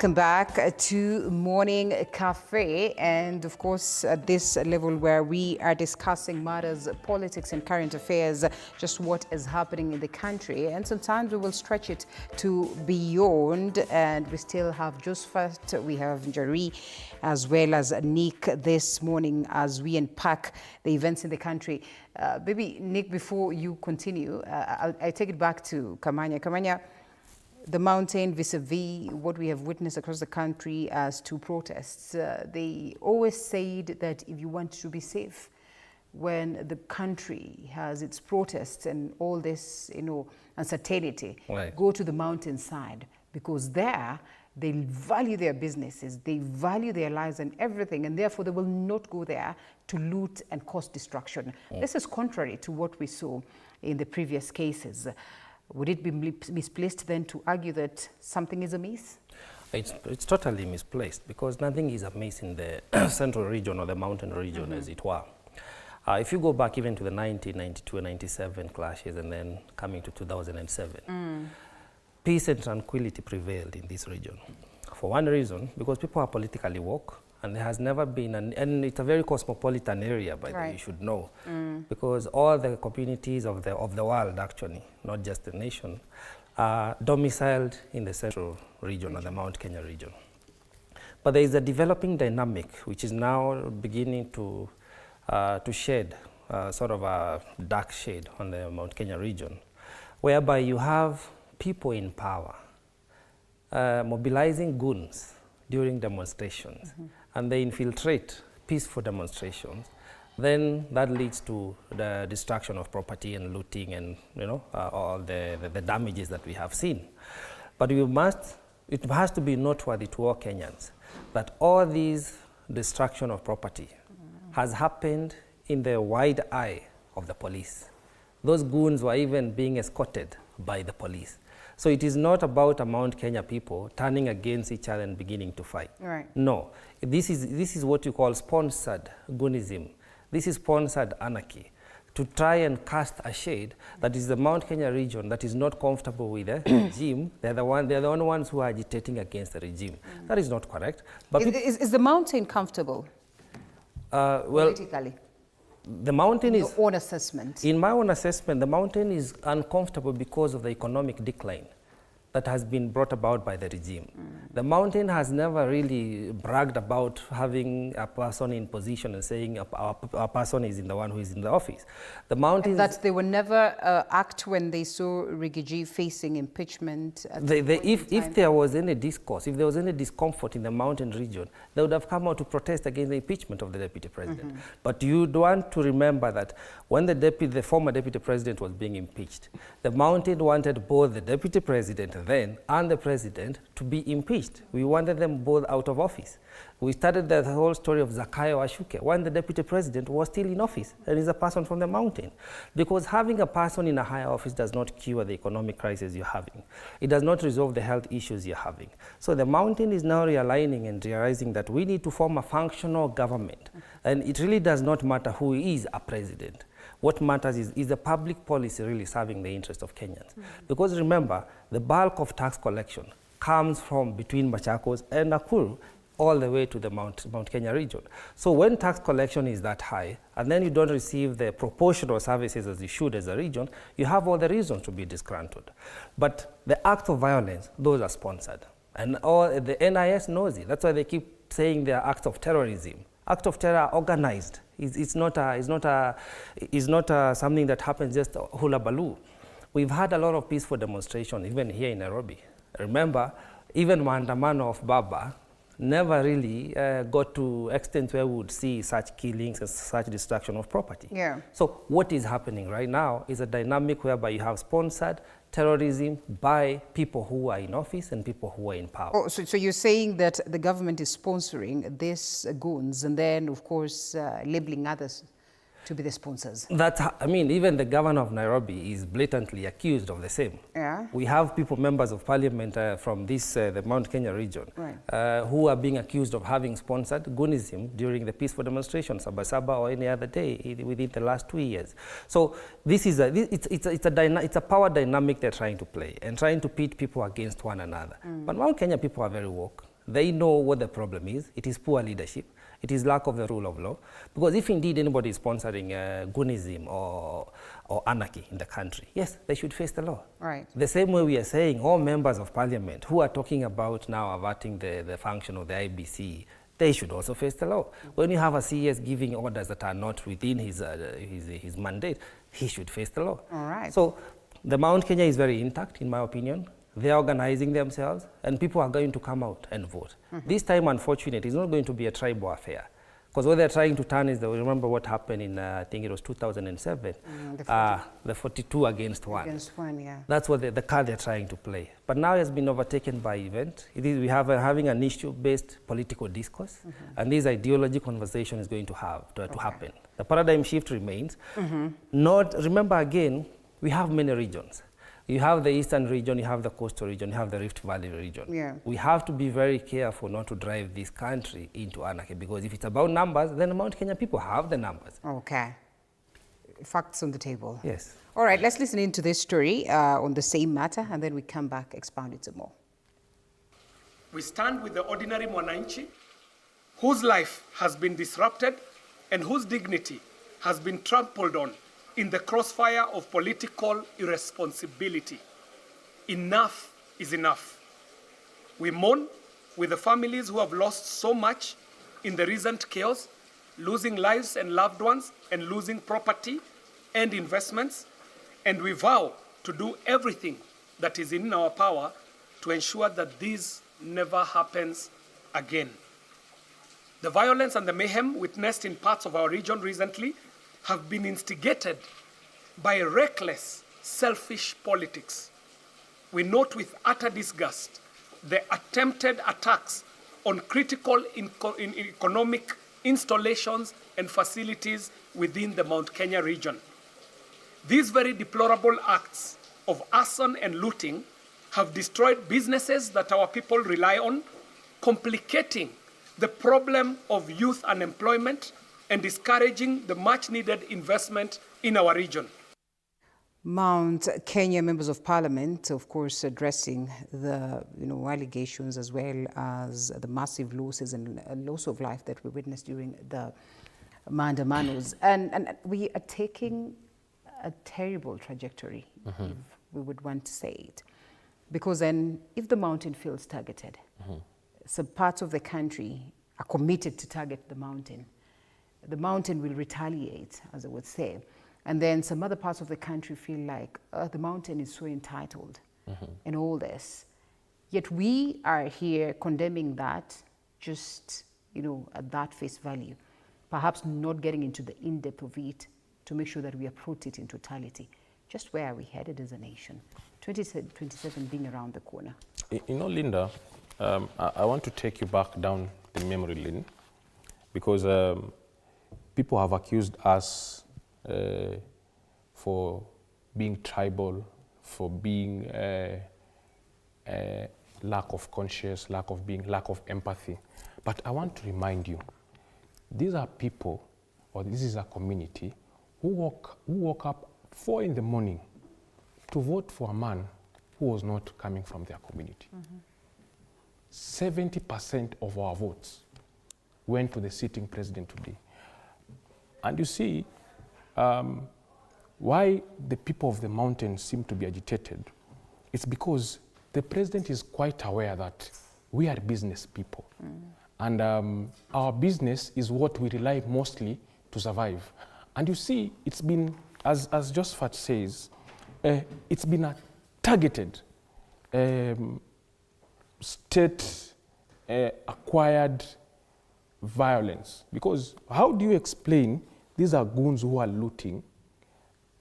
Welcome back to Morning Cafe, and of course at this level where we are discussing matters, politics and current affairs, just what is happening in the country, and sometimes we will stretch it to beyond, and we still have Josephat, we have Jerry, as well as Nick this morning as we unpack the events in the country. Maybe Nick, before you continue, I take it back to Kamanya. Kamanya, the mountain vis-a-vis what we have witnessed across the country as to protests. They always said that if you want to be safe when the country has its protests and all this, uncertainty, right, go to the mountainside, because there they value their businesses, they value their lives and everything, and therefore they will not go there to loot and cause destruction. This is contrary to what we saw in the previous cases. Would it be misplaced then to argue that something is amiss? It's totally misplaced, because nothing is amiss in the central region or the mountain region, as it were. If you go back even to the 1992 and 97 clashes and then coming to 2007, peace and tranquility prevailed in this region. For one reason, because people are politically woke, and there has never been, and it's a very cosmopolitan area, by the way, you should know, because all the communities of the world, actually, not just the nation, are domiciled in the central region, or the Mount Kenya region. But there is a developing dynamic which is now beginning to shed sort of a dark shade on the Mount Kenya region, whereby you have people in power mobilizing goons during demonstrations, and they infiltrate peaceful demonstrations. Then that leads to the destruction of property and looting and all the damages that we have seen. But it has to be noteworthy to all Kenyans that all these destruction of property has happened in the wide eye of the police. Those goons were even being escorted by the police. So it is not about a Mount Kenya people turning against each other and beginning to fight. Right. No, this is what you call sponsored goonism. This is sponsored anarchy, to try and cast a shade that is the Mount Kenya region that is not comfortable with the regime. They're the only ones who are agitating against the regime. That is not correct. But is the mountain comfortable? Well, politically? The mountain is... Your own assessment. In my own assessment, the mountain is uncomfortable because of the economic decline that has been brought about by the regime. The mountain has never really bragged about having a person in position and saying a person is the one who is in the office. The mountain... And that they will never act when they saw Rigiji facing impeachment? If there was any discourse, if there was any discomfort in the mountain region, they would have come out to protest against the impeachment of the deputy president. But you want to remember that when the former deputy president was being impeached, the mountain wanted both the deputy president then and the president to be impeached. We wanted them both out of office. We started the whole story of Zakayo Ashuke when the deputy president was still in office and is a person from the mountain. Because having a person in a higher office does not cure the economic crisis you're having. It does not resolve the health issues you're having. So the mountain is now realigning and realizing that we need to form a functional government. And it really does not matter who is a president. What matters is the public policy really serving the interest of Kenyans. Because remember, the bulk of tax collection comes from between Machakos and Nakuru all the way to the Mount Kenya region. So when tax collection is that high, and then you don't receive the proportional services as you should as a region, you have all the reasons to be disgruntled. But the acts of violence, those are sponsored. And the NIS knows it. That's why they keep saying they are acts of terrorism. Acts of terror are organized. It's not something that happens just hula baloo. We've had a lot of peaceful demonstrations, even here in Nairobi. Remember, even Maandamano of Baba never really got to extent where we would see such killings and such destruction of property. Yeah. So what is happening right now is a dynamic whereby you have sponsored terrorism by people who are in office and people who are in power. Oh, so you're saying that the government is sponsoring these goons and then, of course, labeling others to be the sponsors? Even the governor of Nairobi is blatantly accused of the same. Yeah. We have members of parliament from the Mount Kenya region, who are being accused of having sponsored goonism during the peaceful demonstrations, Sabasaba or any other day within the last 2 years. So this is it's a power dynamic they're trying to play and trying to pit people against one another. But Mount Kenya people are very woke. They know what the problem is. It is poor leadership. It is lack of the rule of law. Because if indeed anybody is sponsoring Gunism or anarchy in the country, yes, they should face the law. Right. The same way we are saying all members of parliament who are talking about now averting the function of the IBC, they should also face the law. When you have a CS giving orders that are not within his mandate, he should face the law. All right. So the Mount Kenya is very intact, in my opinion. They are organizing themselves, and people are going to come out and vote. This time, unfortunately, it's not going to be a tribal affair. Because what they're trying to turn is, remember what happened in, I think it was 2007, the 42 against 1. Against 1, yeah. That's what the card they're trying to play. But now it has been overtaken by event. We have having an issue-based political discourse, and this ideology conversation is going to happen. The paradigm shift remains. Remember again, we have many regions. You have the eastern region, you have the coastal region, you have the Rift Valley region. Yeah. We have to be very careful not to drive this country into anarchy, because if it's about numbers, then the Mount Kenya people have the numbers. Okay. Facts on the table. Yes. All right, let's listen into this story on the same matter, and then we come back, expound it some more. We stand with the ordinary mwananchi whose life has been disrupted and whose dignity has been trampled on in the crossfire of political irresponsibility. Enough is enough. We mourn with the families who have lost so much in the recent chaos, losing lives and loved ones and losing property and investments, and we vow to do everything that is in our power to ensure that this never happens again. The violence and the mayhem witnessed in parts of our region recently have been instigated by reckless, selfish politics. We note with utter disgust the attempted attacks on critical economic installations and facilities within the Mount Kenya region. These very deplorable acts of arson and looting have destroyed businesses that our people rely on, complicating the problem of youth unemployment and discouraging the much-needed investment in our region. Mount Kenya members of parliament, of course, addressing the allegations as well as the massive losses and loss of life that we witnessed during the maandamanos. And we are taking a terrible trajectory, if we would want to say it. Because then if the mountain feels targeted, some parts of the country are committed to target the mountain will retaliate, as I would say. And then some other parts of the country feel like the mountain is so entitled and all this. Yet we are here condemning that just, at that face value, perhaps not getting into the in-depth of it to make sure that we approach it in totality. Just where are we headed as a nation? 2027 being around the corner. Linda, I want to take you back down the memory lane, because people have accused us for being tribal, for being lack of conscience, lack of empathy. But I want to remind you, these are people, or this is a community, who woke up 4 in the morning to vote for a man who was not coming from their community. 70% of our votes went to the sitting president today. And you see, why the people of the mountain seem to be agitated, it's because the president is quite aware that we are business people. And our business is what we rely mostly to survive. And you see, it's been, as Josephat says, it's been a targeted, state-acquired violence. Because how do you explain these are goons who are looting,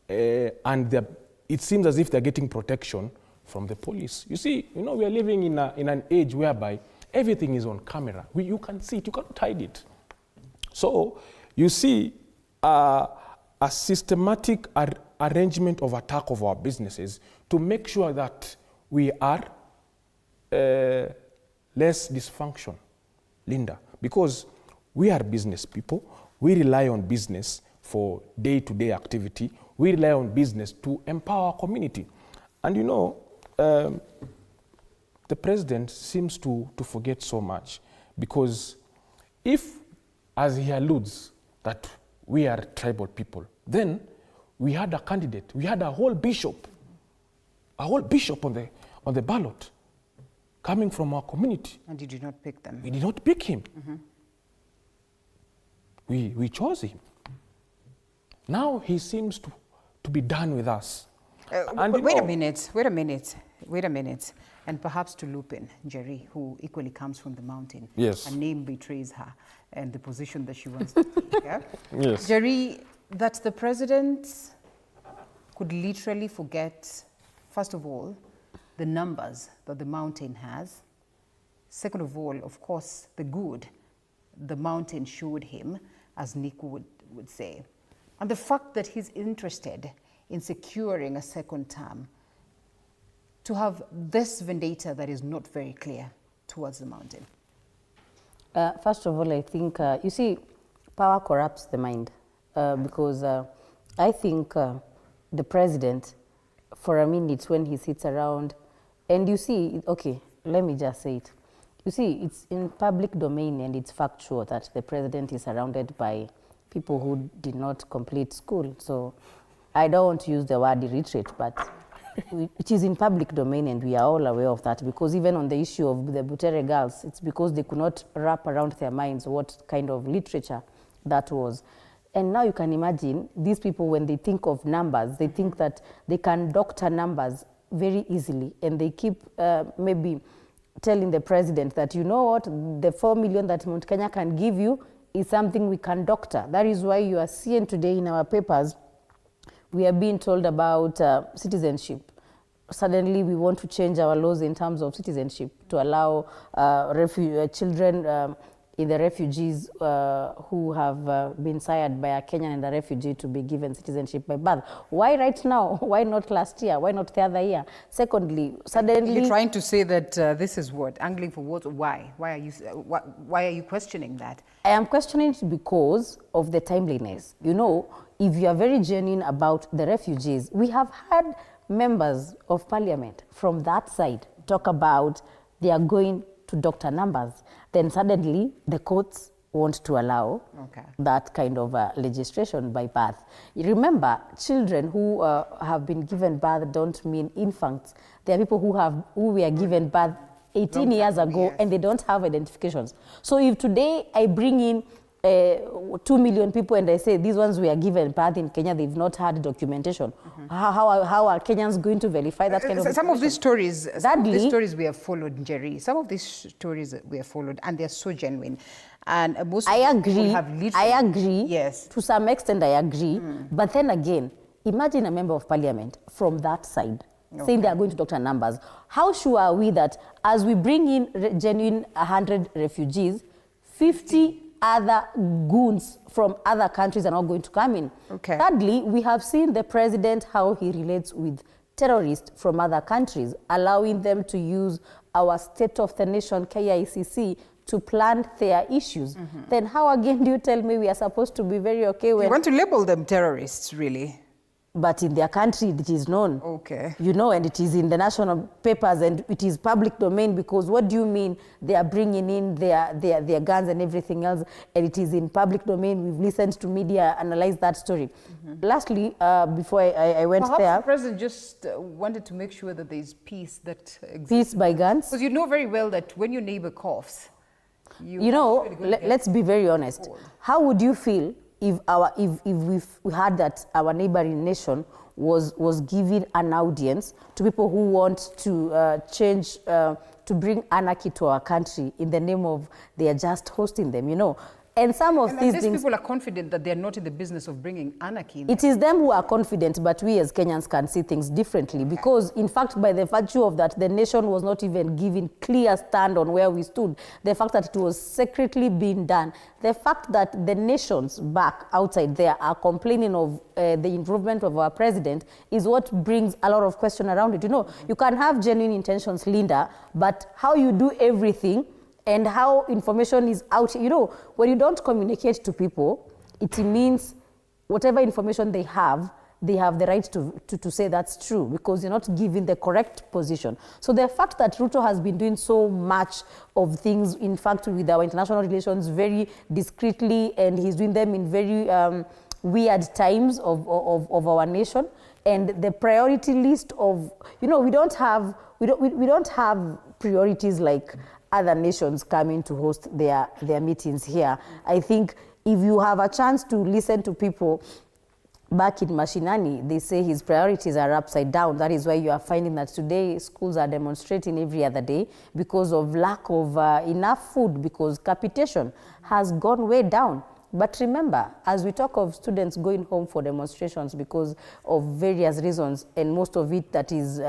and it seems as if they're getting protection from the police? You see, we are living in an age whereby everything is on camera. You can see it, you can't hide it. So you see a systematic arrangement of attack of our businesses to make sure that we are less dysfunction, Linda, because we are business people. We rely on business for day-to-day activity. We rely on business to empower our community. And the the president seems to forget so much, because if, as he alludes, that we are tribal people, then we had a candidate, we had a whole bishop on the ballot coming from our community. And you did not pick them. We did not pick him. We chose him. Now he seems to be done with us. Wait a minute. And perhaps to loop in Jerry, who equally comes from the mountain. Yes. A name betrays her and the position that she wants to take. Yeah? Yes. Jerry, that the president could literally forget, first of all, the numbers that the mountain has. Second of all, of course, the good the mountain showed him, as Nick would say. And the fact that he's interested in securing a second term, to have this vendetta that is not very clear towards the mountain? First of all, I think, you see, power corrupts the mind, because I think the president, for a minute when he sits around, and you see, okay, let me just say it. You see, it's in public domain and it's factual that the president is surrounded by people who did not complete school. So I don't want to use the word illiterate, but it is in public domain and we are all aware of that, because even on the issue of the Butere girls, it's because they could not wrap around their minds what kind of literature that was. And now you can imagine these people, when they think of numbers, they think that they can doctor numbers very easily, and they keep maybe telling the president that, you know what, the 4 million that Mount Kenya can give you is something we can doctor. That is why you are seeing today in our papers, we are being told about citizenship. Suddenly we want to change our laws in terms of citizenship to allow children in the refugees who have been sired by a Kenyan and a refugee to be given citizenship by birth. Why right now? Why not last year? Why not the other year? Secondly, suddenly... You're trying to say that this is what? Angling for what? Why? Why are you questioning that? I am questioning it because of the timeliness. You know, if you are very genuine about the refugees, we have had members of parliament from that side talk about they are going to doctor numbers. Then suddenly the courts want to allow that kind of legislation by birth. You remember, children who have been given birth don't mean infants. There are people who were given birth 18 years ago and they don't have identifications. So if today I bring in 2 million people and I say these ones were given birth in Kenya, they've not had documentation. How are Kenyans going to verify that kind of some of these stories, we have followed, Jerry. Some of these stories we have followed, and they're so genuine. And most I agree. I agree. Yes. To some extent, I agree. But then again, imagine a member of parliament from that side saying they are going to doctor numbers. How sure are we that as we bring in genuine 100 refugees, 50 other goons from other countries are not going to come in? Thirdly, we have seen the president, how he relates with terrorists from other countries, allowing them to use our state of the nation, KICC, to plan their issues. Then how again do you tell me we are supposed to be very okay when... You want to label them terrorists, really? But in their country, it is known. You know, and it is in the national papers and it is public domain, because what do you mean they are bringing in their guns and everything else, and it is in public domain. We've listened to media analyze that story. Lastly, before I went Perhaps there... the president just wanted to make sure that there is peace that exists. Peace by guns? Because you know very well that when your neighbor coughs, you know, let's be very honest. How would you feel if we had that our neighboring nation was giving an audience to people who want to change, to bring anarchy to our country in the name of they are just hosting them, you know? And some of these things... people are confident that they're not in the business of bringing anarchy. It is them who are confident, but we as Kenyans can see things differently, because in fact, by the virtue of that, the nation was not even given clear stand on where we stood. The fact that it was secretly being done, the fact that the nations back outside there are complaining of the improvement of our president is what brings a lot of question around it. You know, you can have genuine intentions, Linda, but how you do everything and how information is out. You know, when you don't communicate to people, it means whatever information they have, they have the right to say that's true, because you're not giving the correct position. So the fact that Ruto has been doing so much of things, in fact, with our international relations very discreetly, and he's doing them in very weird times of our nation, and the priority list of, we don't have priorities like other nations coming to host their meetings here. I think if you have a chance to listen to people back in Mashinani, they say his priorities are upside down. That is why you are finding that today schools are demonstrating every other day because of lack of enough food, because capitation has gone way down. But remember, as we talk of students going home for demonstrations because of various reasons, and most of it that is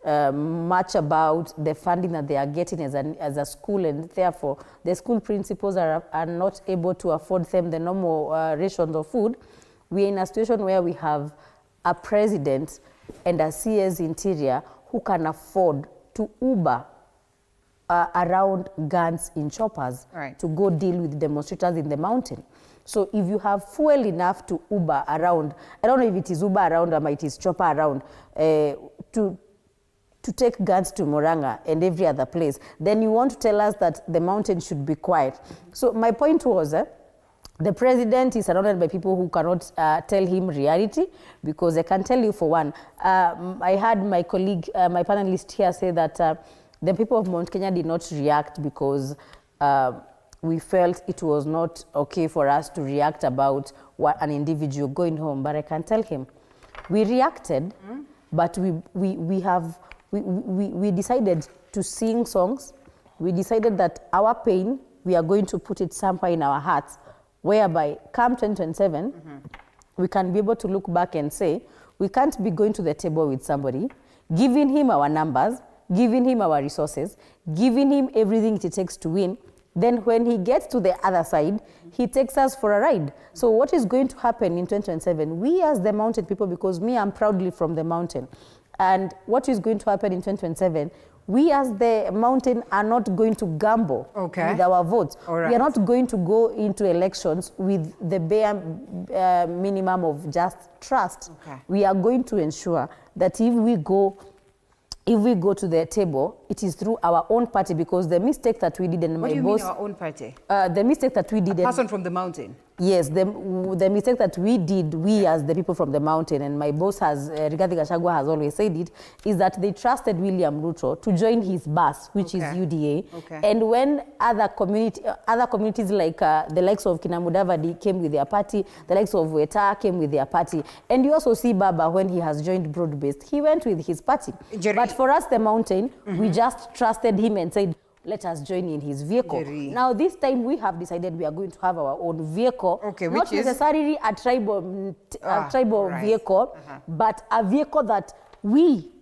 much about the funding that they are getting as a school, and therefore the school principals are not able to afford them the normal rations of food. We are in a situation where we have a president and a CS Interior who can afford to Uber around guns in choppers to go deal with demonstrators in the mountain. So if you have fuel enough to Uber around, I don't know if it is Uber around or it is chopper around, to take guns to Moranga and every other place, then you want to tell us that the mountain should be quiet. So my point was, the president is surrounded by people who cannot tell him reality, because I can tell you for one, I had my colleague, my panelist here say that the people of Mount Kenya did not react because we felt it was not okay for us to react about what an individual going home. But I can tell him, we reacted, but we decided to sing songs. We decided that our pain, we are going to put it somewhere in our hearts, whereby come 2027, we can be able to look back and say, we can't be going to the table with somebody, giving him our numbers, giving him our resources, giving him everything it takes to win. Then when he gets to the other side, he takes us for a ride. So what is going to happen in 2027? We as the mountain people, because me, I'm proudly from the mountain. And what is going to happen in 2027? We as the mountain are not going to gamble with our votes. We are not going to go into elections with the bare minimum of just trust. We are going to ensure that if we go to the table, it is through our own party, because the mistake that we did, and what do you mean our own party? The mistake that we did, a person from the mountain. Yes, the mistake that we did, we as the people from the mountain, and my boss has, Rigathi Gachagua has always said it, is that they trusted William Ruto to join his bus, which is UDA. And when other communities like the likes of Kinamudavadi came with their party, the likes of Weta came with their party, and you also see Baba when he has joined Broad-Based, he went with his party. But for us, the mountain, we just trusted him and said, let us join in his vehicle. Now, this time we have decided we are going to have our own vehicle, not necessarily a tribal vehicle, but a vehicle that we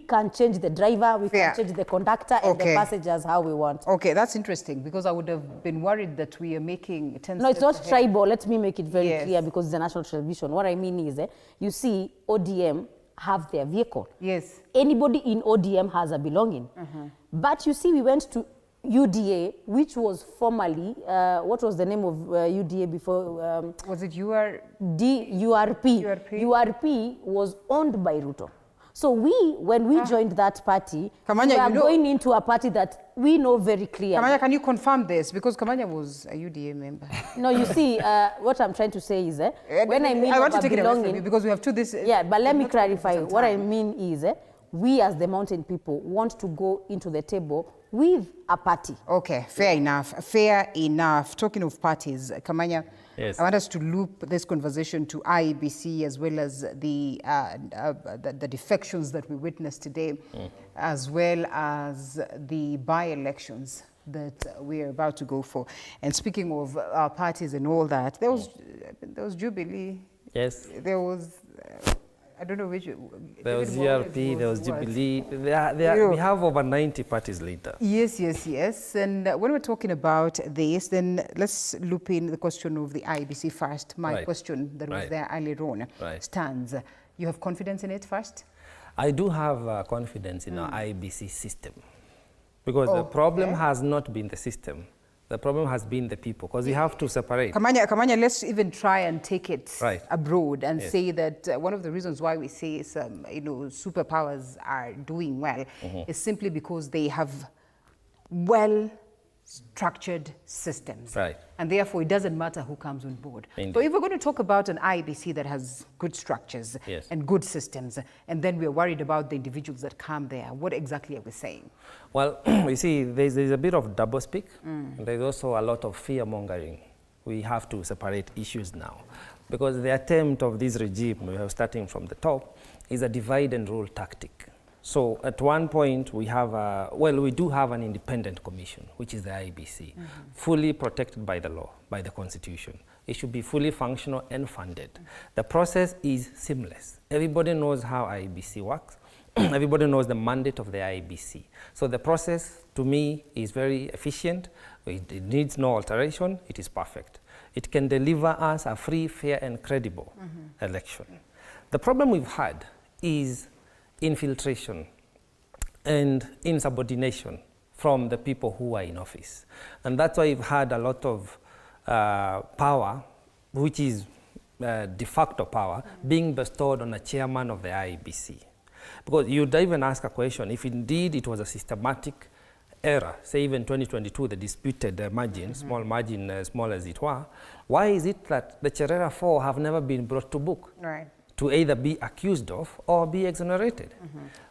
can change the driver, we can change the conductor and the passengers how we want. Okay, that's interesting, because I would have been worried that we are making 10 No, it's not tribal. Let me make it very clear, because it's a national television. What I mean is, you see ODM have their vehicle. Yes. Anybody in ODM has a belonging. But you see, we went to UDA, which was formerly, what was the name of UDA before? Was it URP? URP was owned by Ruto. So when we joined that party, Kamanya, we are going into a party that we know very clearly. Kamanya, can you confirm this? Because Kamanya was a UDA member. No, you see, what I'm trying to say is, when I mean I want to take it away from you, because we have but let me clarify. What I mean is, we as the mountain people want to go into the table with a party. Okay, fair enough. Fair enough. Talking of parties, Kamanya, yes. I want us to loop this conversation to IEBC as well as the defections that we witnessed today, as well as the by-elections that we're about to go for. And speaking of parties and all that, there was Jubilee. Yes. There was... I don't know which... There was GRP, there was Jubilee. We have over 90 parties later. Yes. And when we're talking about this, then let's loop in the question of the IEBC first. My question that was there earlier on stands. You have confidence in it first? I do have confidence in our IEBC system. Because the problem has not been the system. The problem has been the people, because we have to separate. Kamanya, let's even try and take it abroad and Yes. say that one of the reasons why we say some, superpowers are doing well is simply because they have well-structured systems. Right. And therefore, it doesn't matter who comes on board. Indeed. So if we're going to talk about an IBC that has good structures Yes. and good systems, and then we're worried about the individuals that come there, what exactly are we saying? Well, you see, there's a bit of doublespeak. There's also a lot of fear-mongering. We have to separate issues now. Because the attempt of this regime, starting from the top, is a divide-and-rule tactic. So at one point, we do have an independent commission, which is the IBC, fully protected by the law, by the Constitution. It should be fully functional and funded. The process is seamless. Everybody knows how IBC works. Everybody knows the mandate of the IBC. So the process, to me, is very efficient. It needs no alteration. It is perfect. It can deliver us a free, fair, and credible election. The problem we've had is infiltration and insubordination from the people who are in office. And that's why we've had a lot of power, which is de facto power, being bestowed on a chairman of the IBC. Because you'd even ask a question, if indeed it was a systematic error, say even 2022, the disputed margin, small margin, small as it were, why is it that the Cherera 4 have never been brought to book? Right. To either be accused of or be exonerated.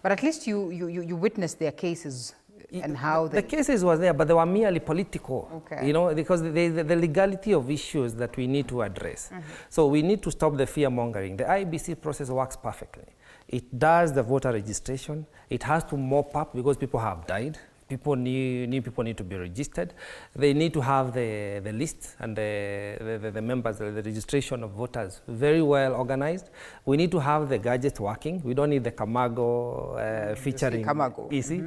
But at least you witnessed their cases and how they... The cases were there, but they were merely political, Okay. Because the legality of issues that we need to address. So we need to stop the fear-mongering. The IBC process works perfectly. It does the voter registration. It has to mop up because people have died. New people need to be registered. They need to have the list and the members, the registration of voters very well organized. We need to have the gadgets working. We don't need the Kamago featuring Kamago. easy.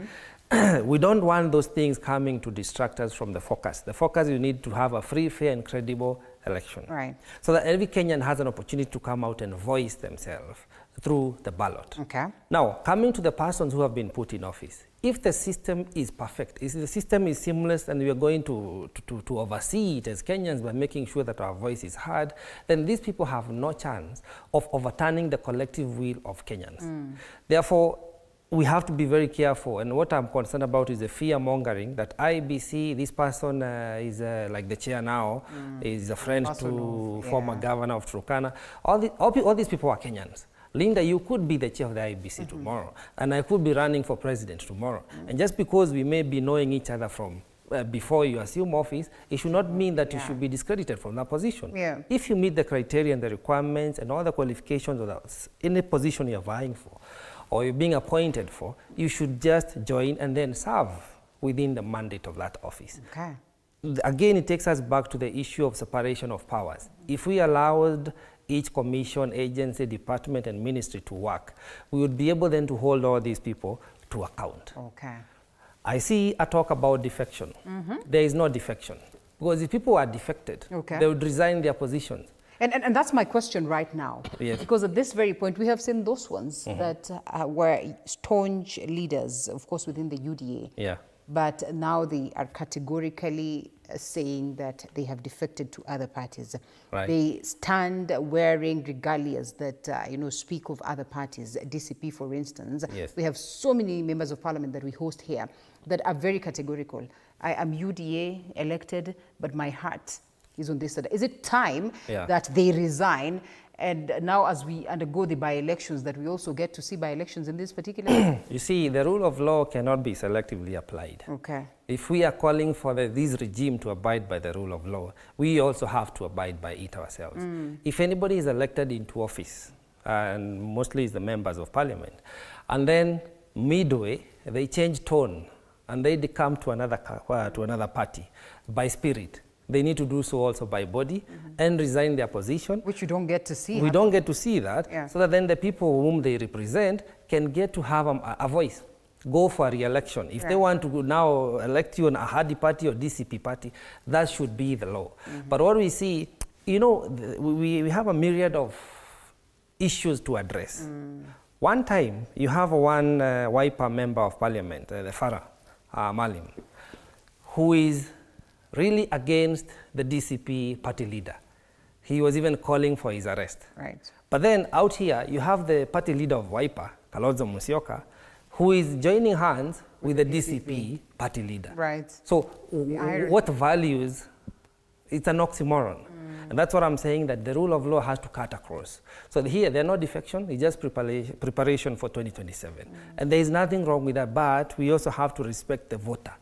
We don't want those things coming to distract us from the focus. The focus, you need to have a free, fair, and credible election. Right. So that every Kenyan has an opportunity to come out and voice themselves through the ballot. Okay. Now, coming to the persons who have been put in office, if the system is perfect, if the system is seamless and we are going to oversee it as Kenyans by making sure that our voice is heard, then these people have no chance of overturning the collective will of Kenyans. Therefore, we have to be very careful, and what I'm concerned about is the fear-mongering that IBC, this person is like the chair now, is a friend to former governor of Turkana. All these people are Kenyans. Linda, you could be the chair of the IBC tomorrow, and I could be running for president tomorrow. And just because we may be knowing each other from before you assume office, it should not mean that you should be discredited from that position. Yeah. If you meet the criteria and the requirements and all the qualifications of any position you're vying for, or you're being appointed for, you should just join and then serve within the mandate of that office. Okay. Again, it takes us back to the issue of separation of powers. If we allowed each commission, agency, department, and ministry to work, we would be able then to hold all these people to account. Okay. I see a talk about defection. There is no defection. Because if people are defected, they would resign their positions. And that's my question right now. Yes. Because at this very point, we have seen those ones that were staunch leaders, of course, within the UDA. Yeah. But now they are categorically saying that they have defected to other parties. Right. They stand wearing regalias that, speak of other parties. DCP, for instance. Yes. We have so many members of parliament that we host here that are very categorical. I am UDA elected, but my heart is on this side. Is it time that they resign? And now as we undergo the by-elections, that we also get to see by-elections in this particular... You see, the rule of law cannot be selectively applied. Okay. If we are calling for this regime to abide by the rule of law, we also have to abide by it ourselves. If anybody is elected into office, and mostly it's the members of parliament, and then midway, they change tone, and they come to another party by spirit, they need to do so also by body and resign their position. Which you don't get to see. We don't get to see that, so that then the people whom they represent can get to have a voice, go for a re-election. If they want to now elect you on a Hadi party or DCP party, that should be the law. But what we see, we have a myriad of issues to address. One time, you have one Wiper member of parliament, the Farah Malim, who is really against the DCP party leader. He was even calling for his arrest. Right. But then out here, you have the party leader of Wiper, Kalonzo Musyoka, who is joining hands with the DCP party leader. Right. So what values, it's an oxymoron. And that's what I'm saying, that the rule of law has to cut across. So here, they're not defection, it's just preparation for 2027. And there is nothing wrong with that, but we also have to respect the voter.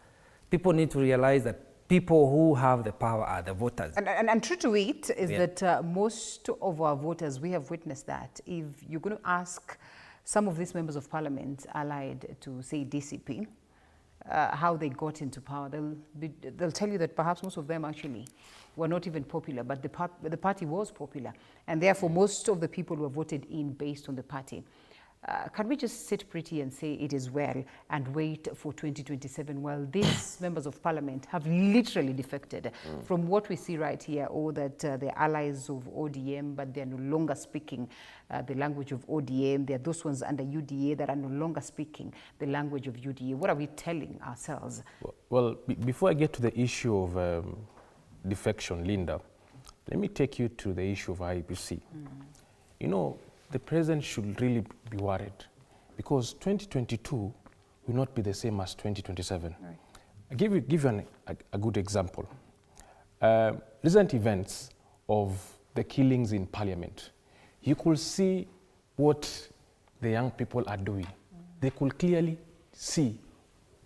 People need to realize that people who have the power are the voters. And true to it is that most of our voters, we have witnessed that. If you're going to ask some of these members of parliament allied to, say, DCP, how they got into power, they'll tell you that perhaps most of them actually were not even popular, but the party was popular. And therefore, most of the people were voted in based on the party. Can we just sit pretty and say it is well and wait for 2027 while these members of parliament have literally defected from what we see right here, or that they're allies of ODM, but they're no longer speaking the language of ODM. There are those ones under UDA that are no longer speaking the language of UDA. What are we telling ourselves? Well, before I get to the issue of defection, Linda, let me take you to the issue of IEBC. You know, the president should really be worried because 2022 will not be the same as 2027. Right. I'll give you a good example. Recent events of the killings in parliament, you could see what the young people are doing. They could clearly see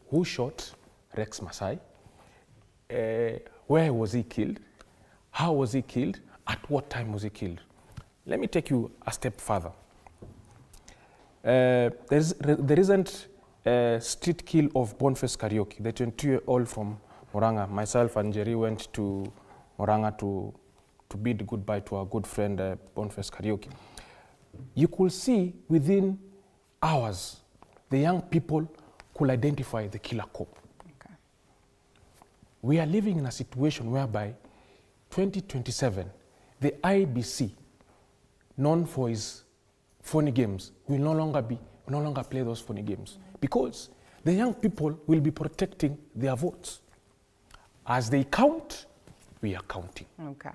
who shot Rex Masai, where was he killed, how was he killed, at what time was he killed. Let me take you a step further. There isn't a street kill of Boniface Karaoke, the 22-year-old from Murang'a. Myself and Jerry went to Murang'a to bid goodbye to our good friend Boniface Karaoke. You could see within hours, the young people could identify the killer cop. Okay. We are living in a situation whereby 2027, the IBC, known for his funny games, will no longer play those funny games because the young people will be protecting their votes. As they count, we are counting. Okay.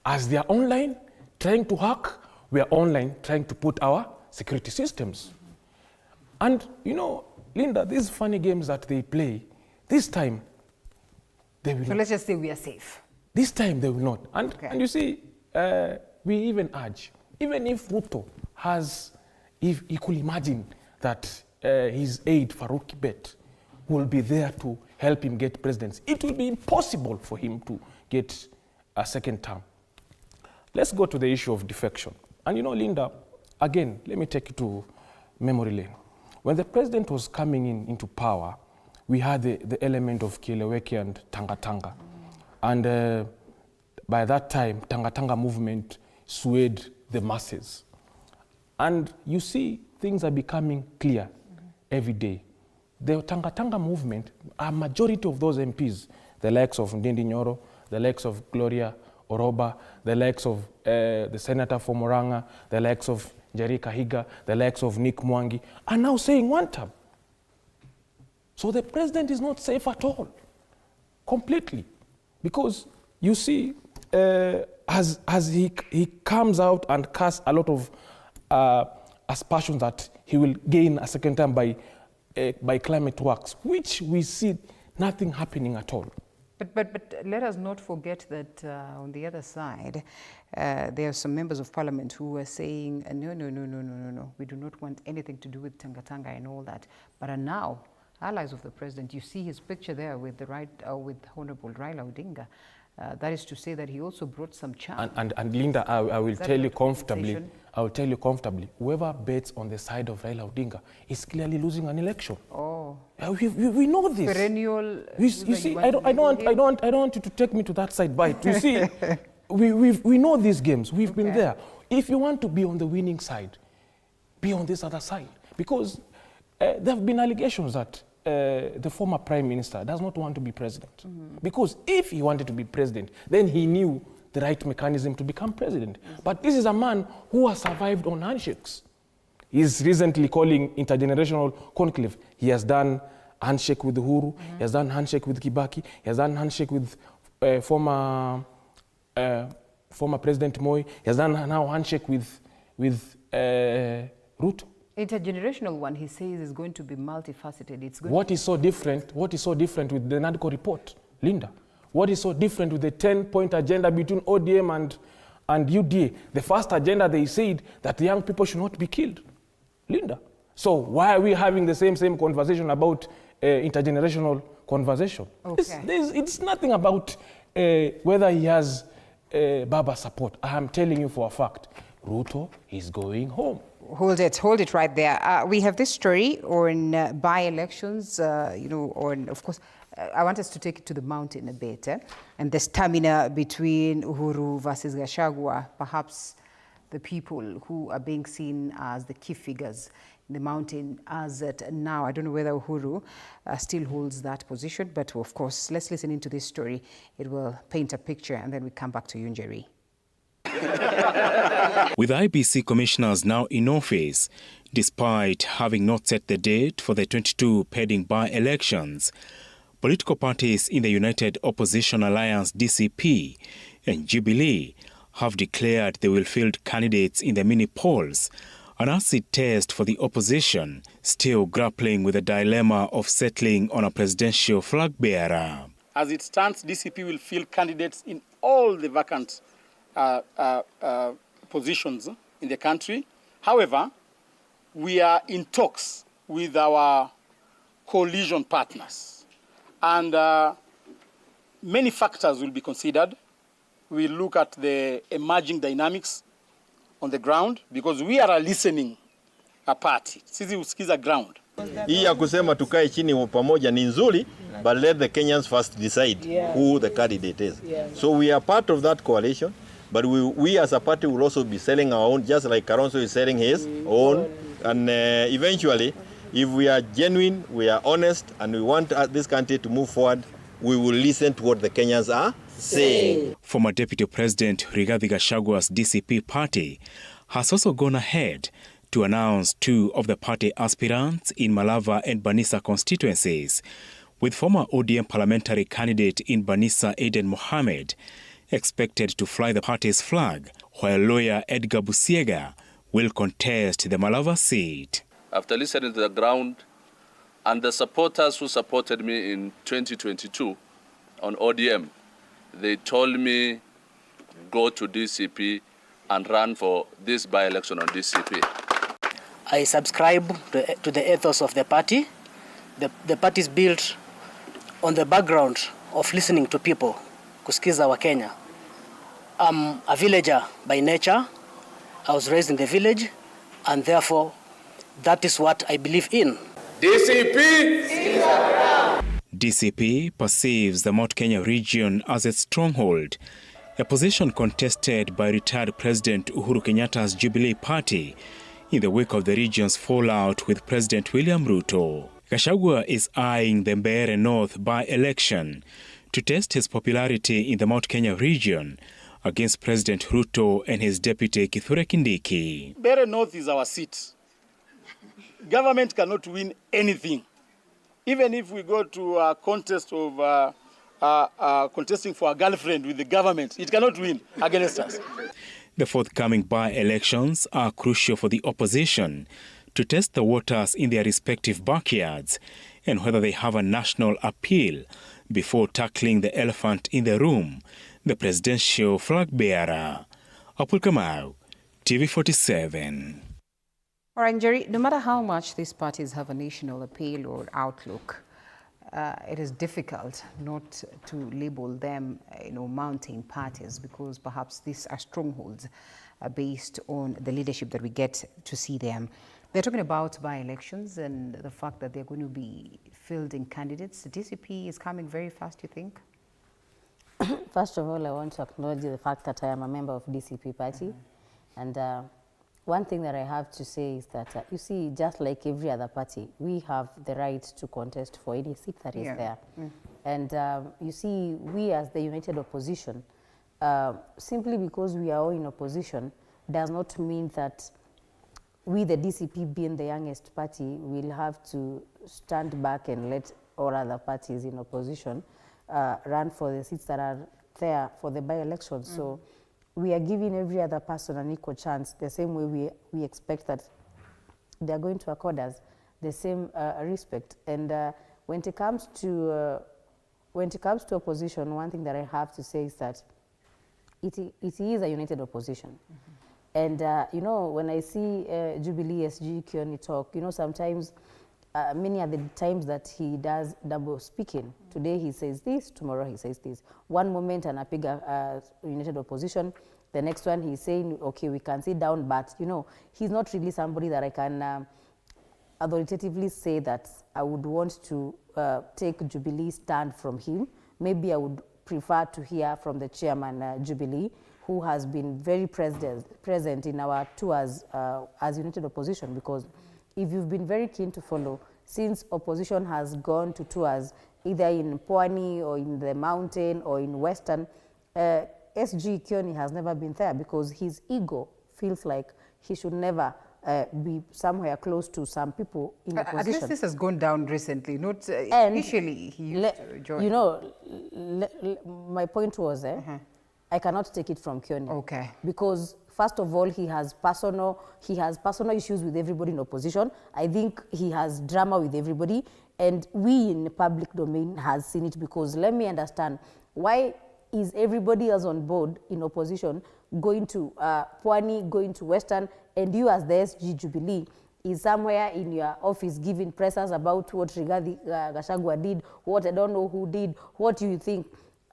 As they are online trying to hack, we are online trying to put our security systems. And you know, Linda, these funny games that they play, this time they will not. So let's just say we are safe. This time they will not. And, okay. And you see, we even urge, even if Ruto has, if he could imagine that his aide, Farouk Kibet, will be there to help him get presidency, it will be impossible for him to get a second term. Let's go to the issue of defection. And you know, Linda, again, let me take you to memory lane. When the president was coming into power, we had the element of Kieleweki and Tanga Tanga. And by that time, Tanga Tanga movement swayed the masses. And you see, things are becoming clear every day. The Tanga Tanga movement, a majority of those MPs, the likes of Ndindi Nyoro, the likes of Gloria Oroba, the likes of the senator from Murang'a, the likes of Njeri Kahiga, the likes of Nick Mwangi, are now saying one term. So the president is not safe at all, completely. Because you see, as he comes out and casts a lot of aspersions that he will gain a second term by climate works, which we see nothing happening at all. But let us not forget that on the other side, there are some members of parliament who are saying, no, we do not want anything to do with Tanga Tanga and all that. But are now allies of the president. You see his picture there with with Honorable Raila Odinga. That is to say that he also brought some charm. And Linda, I will tell you comfortably, whoever bets on the side of Raila Odinga is clearly losing an election. Oh. We know this. Perennial. You see, I don't want you to take me to that side bite. You see, we know these games. We've been there. If you want to be on the winning side, be on this other side. Because there have been allegations that the former prime minister does not want to be president. Because if he wanted to be president, then he knew the right mechanism to become president. But this is a man who has survived on handshakes. He's recently calling intergenerational conclave. He has done handshake with Uhuru, he has done handshake with Kibaki, he has done handshake with former President Moi, he has done now handshake with Ruto. Intergenerational one, he says, is going to be multifaceted. It's going What is so different with the NADCO report, Linda? What is so different with the 10-point agenda between ODM and UDA? The first agenda, they said that the young people should not be killed, Linda. So why are we having the same conversation about intergenerational conversation? Okay. It's nothing about whether he has Baba support. I am telling you for a fact, Ruto is going home. Hold it right there. We have this story on by-elections, on, of course, I want us to take it to the mountain a bit, and the stamina between Uhuru versus Gachagua, perhaps the people who are being seen as the key figures in the mountain as at now. I don't know whether Uhuru still holds that position, but of course, let's listen into this story. It will paint a picture, and then we come back to you, Njeri. With IBC commissioners now in office, despite having not set the date for the 22 pending by-elections, political parties in the United Opposition Alliance DCP and Jubilee have declared they will field candidates in the mini polls, an acid test for the opposition, still grappling with the dilemma of settling on a presidential flag bearer. As it stands, DCP will field candidates in all the vacant positions in the country. However, we are in talks with our coalition partners, and many factors will be considered. We look at the emerging dynamics on the ground, because we are a listening party. Sisi usikiza ground. Hii ya kusema tukae chini pamoja ni nzuri, but let the Kenyans first decide who the candidate is. So we are part of that coalition. But we as a party will also be selling our own, just like Kalonzo is selling his own. And eventually, if we are genuine, we are honest, and we want this country to move forward, we will listen to what the Kenyans are saying. Former Deputy President Rigathi Gachagua's DCP party has also gone ahead to announce two of the party aspirants in Malava and Banissa constituencies, with former ODM parliamentary candidate in Banissa, Aden Mohamed, expected to fly the party's flag, while lawyer Edgar Busiega will contest the Malava seat. After listening to the ground and the supporters who supported me in 2022 on ODM, they told me go to DCP and run for this by-election on DCP. I subscribe to the ethos of the party. The party is built on the background of listening to people, kusikiza wa Kenya. I'm a villager by nature. I was raised in the village, and therefore that is what I believe in. DCP perceives the Mount Kenya region as its stronghold, a position contested by retired President Uhuru Kenyatta's Jubilee party in the wake of the region's fallout with President William Ruto. Gachagua is eyeing the Mbeere North by-election to test his popularity in the Mount Kenya region against President Ruto and his deputy Kithure Kindiki. Mbeere North is our seat. Government cannot win anything. Even if we go to a contest of contesting for a girlfriend with the government, it cannot win against us. The forthcoming by-elections are crucial for the opposition to test the waters in their respective backyards and whether they have a national appeal before tackling the elephant in the room, the presidential flag bearer. Apul Kamau, TV47. All right, Njeri, no matter how much these parties have a national appeal or outlook, it is difficult not to label them, mountain parties, because perhaps these are strongholds based on the leadership that we get to see them. They're talking about by-elections and the fact that they're going to be fielding candidates. The DCP is coming very fast, you think? First of all, I want to acknowledge the fact that I am a member of DCP party. And one thing that I have to say is that, you see, just like every other party, we have the right to contest for any seat that is there. And you see, we as the United Opposition, simply because we are all in opposition, does not mean that we, the DCP, being the youngest party, will have to stand back and let all other parties in opposition run for the seats that are there for the by-elections. So we are giving every other person an equal chance, the same way we expect that they are going to accord us the same respect. And when it comes to opposition, one thing that I have to say is that it is a united opposition. And you know, when I see Jubilee SG Kioni talk, you know, sometimes many are the times that he does double speaking. Today he says this, tomorrow he says this. One moment anapiga united opposition, the next one he's saying, okay, we can sit down, but you know, he's not really somebody that I can authoritatively say that I would want to take Jubilee stand from him. Maybe I would prefer to hear from the chairman, Jubilee, who has been very present in our tours as united opposition, because if you've been very keen to follow, since opposition has gone to tours either in Pwani or in the mountain or in Western, SG Kioni has never been there because his ego feels like he should never be somewhere close to some people in opposition. At least this has gone down recently, not initially he used to join. You know, my point was, I cannot take it from Kioni. Okay. Because first of all, he has personal issues with everybody in opposition. I think he has drama with everybody, and we in the public domain has seen it, because let me understand, why is everybody else on board in opposition going to Pwani, going to Western, and you as the SG Jubilee is somewhere in your office giving pressers about what Rigathi Gachagua did, what I don't know who did, what do you think?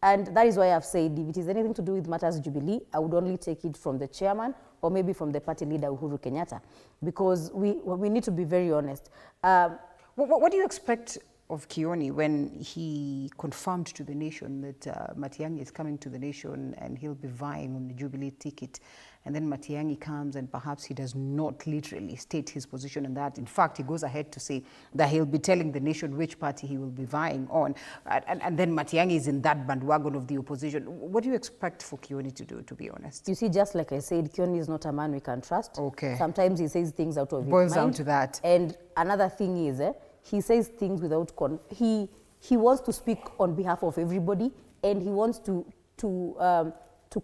And that is why I've said, if it is anything to do with matters Jubilee, I would only take it from the chairman or maybe from the party leader, Uhuru Kenyatta, because we need to be very honest. What do you expect of Kioni when he confirmed to the nation that Matiang'i is coming to the nation and he'll be vying on the Jubilee ticket, and then Matiang'i comes and perhaps he does not literally state his position on that. In fact, he goes ahead to say that he'll be telling the nation which party he will be vying on, and then Matiang'i is in that bandwagon of the opposition. What do you expect for Kioni to do, to be honest? You see, just like I said, Kioni is not a man we can trust. Okay. Sometimes he says things out of his Boils mind. down to that. And another thing is, he says things without he wants to speak on behalf of everybody, and he wants to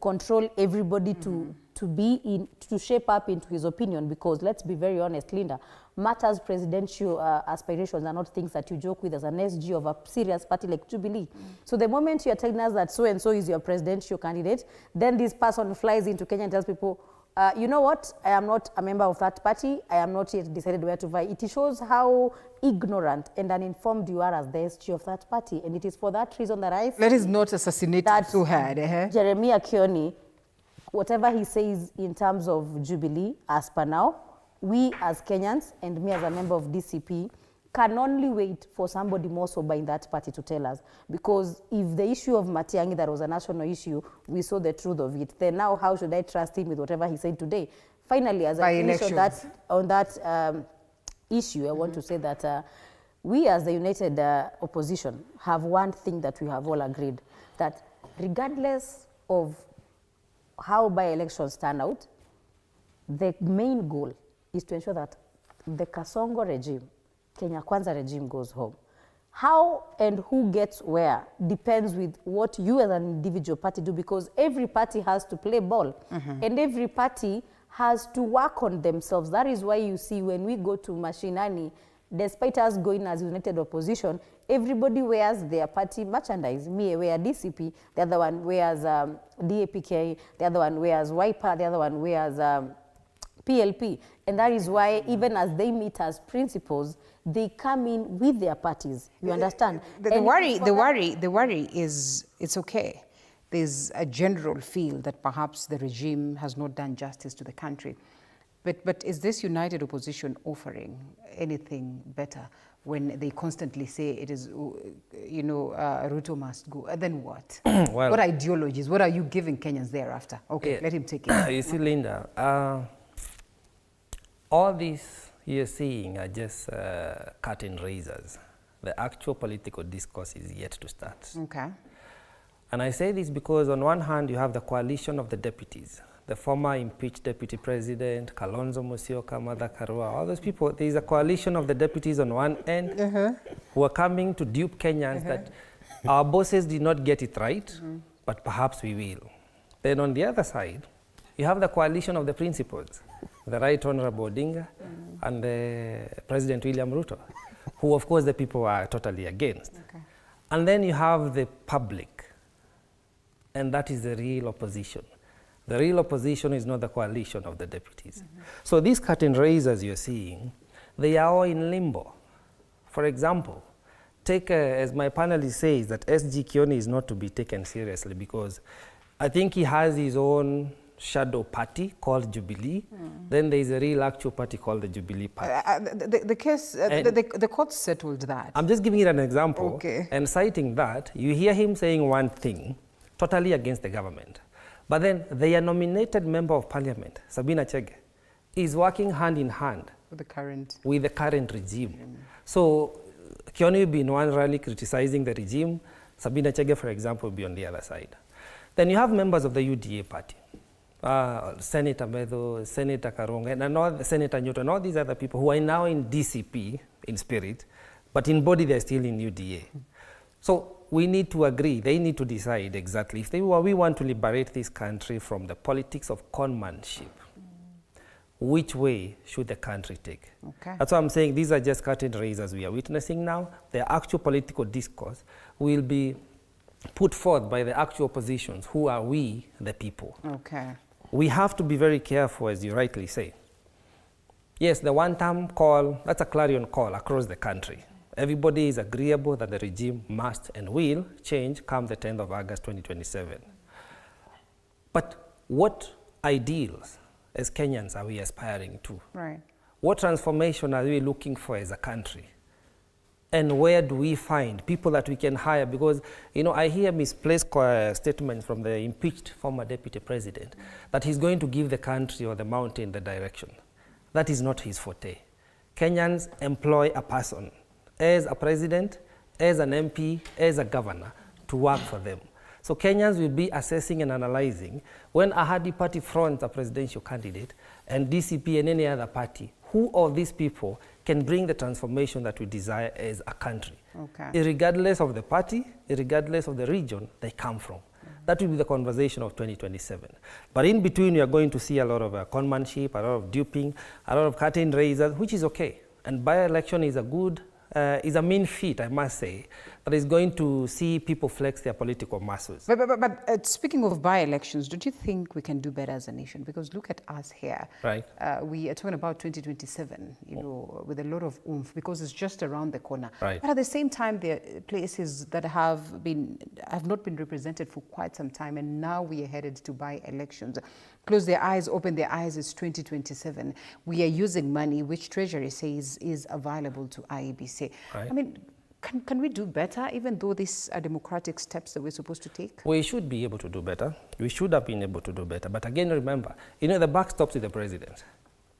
control everybody to shape up into his opinion, because let's be very honest, Linda, matters presidential aspirations are not things that you joke with as an SG of a serious party like Jubilee. So the moment you're telling us that so-and-so is your presidential candidate, then this person flies into Kenya and tells people, you know what, I am not a member of that party, I am not yet decided where to vie. It shows how ignorant and uninformed you are as the SG of that party, and it is for that reason that I Let us not assassinate him too hard. Jeremiah Kioni, whatever he says in terms of Jubilee, as per now, we as Kenyans and me as a member of DCP can only wait for somebody more sober in that party to tell us. Because if the issue of Matiang'i, that was a national issue, we saw the truth of it, then now how should I trust him with whatever he said today? Finally, as I finish on that issue, I want to say that we as the united opposition have one thing that we have all agreed, that regardless of how by-elections turn out, the main goal is to ensure that the Kasongo regime, Kenya Kwanza regime, goes home. How and who gets where depends with what you as an individual party do, because every party has to play ball, and every party has to work on themselves. That is why you see when we go to Mashinani, despite us going as united opposition, everybody wears their party merchandise. Me, I wear DCP, the other one wears DAPK, the other one wears Wiper, the other one wears PLP. And that is why even as they meet as principals, they come in with their parties. You understand? The worry is it's okay. There's a general feel that perhaps the regime has not done justice to the country. But is this united opposition offering anything better when they constantly say it is, Ruto must go? Then what? Well, what ideologies? What are you giving Kenyans thereafter? Okay, let him take it. You see, Linda, all these you're seeing are just curtain raisers. The actual political discourse is yet to start. Okay. And I say this because on one hand, you have the coalition of the deputies the former impeached deputy president, Kalonzo Musyoka, Martha Karua, all those people, there is a coalition of the deputies on one end who are coming to dupe Kenyans that our bosses did not get it right, but perhaps we will. Then on the other side, you have the coalition of the principals, the Right Honorable Odinga and President William Ruto, who of course the people are totally against. And then you have the public, and that is the real opposition. The real opposition is not the coalition of the deputies. So these curtain raisers you're seeing, they are all in limbo. For example, take, as my panelist says, that SG Kioni is not to be taken seriously because I think he has his own shadow party called Jubilee. Then there is a real actual party called the Jubilee Party. The case, the court settled that. I'm just giving you an example. Okay. And citing that, you hear him saying one thing totally against the government. But then their nominated member of parliament, Sabina Chege, is working hand in hand with the current regime. So Kioni will be in one rally criticizing the regime. Sabina Chege, for example, will be on the other side. Then you have members of the UDA party. Senator Medo, Senator Karunga, and all, Senator Newton, and all these other people who are now in DCP in spirit, but in body they're still in UDA. So we need to agree, they need to decide exactly if we want to liberate this country from the politics of conmanship. Which way should the country take? That's why I'm saying these are just curtain raisers we are witnessing now. The actual political discourse will be put forth by the actual oppositions, who are we, the people. We have to be very careful, as you rightly say. Yes, the one-term call, that's a clarion call across the country. Everybody is agreeable that the regime must and will change come the 10th of August 2027. But what ideals as Kenyans are we aspiring to? What transformation are we looking for as a country? And where do we find people that we can hire? Because, you know, I hear misplaced statements from the impeached former deputy president that he's going to give the country or the mountain the direction. That is not his forte. Kenyans employ a person as a president, as an MP, as a governor to work for them. So Kenyans will be assessing and analyzing when a Hadi party fronts a presidential candidate and DCP and any other party, who of these people can bring the transformation that we desire as a country, regardless of the party, regardless of the region they come from. That will be the conversation of 2027. But in between, we are going to see a lot of conmanship, a lot of duping, a lot of curtain raisers, which is okay. And by-election is a good, is a mean feat, I must say, that is going to see people flex their political muscles. But speaking of by-elections, don't you think we can do better as a nation? Because look at us here. We are talking about 2027, you know, with a lot of oomph, because it's just around the corner. But at the same time, there are places that have not been represented for quite some time, and now we are headed to by-elections. Close their eyes, open their eyes, it's 2027. We are using money which Treasury says is available to IEBC. I mean, can we do better, even though these are democratic steps that we're supposed to take? We should be able to do better. We should have been able to do better. But again, remember, you know, the buck stops with the president.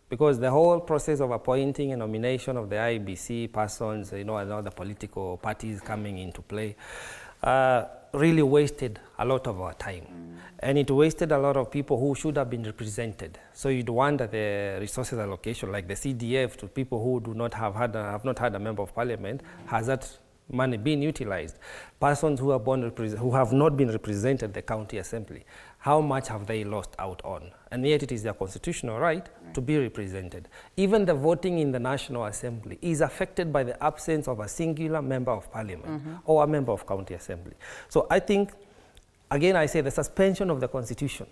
Because the whole process of appointing a nomination of the IEBC persons, you know, and all the political parties coming into play, really wasted a lot of our time. And it wasted a lot of people who should have been represented. So you'd wonder the resources allocation, like the CDF, to people who do not have not had a member of parliament, has that money been utilized? Persons who have not been represented at the county assembly, how much have they lost out on? And yet it is their constitutional right to be represented. Even the voting in the National Assembly is affected by the absence of a singular member of parliament or a member of county assembly. So I think, again, I say the suspension of the constitution,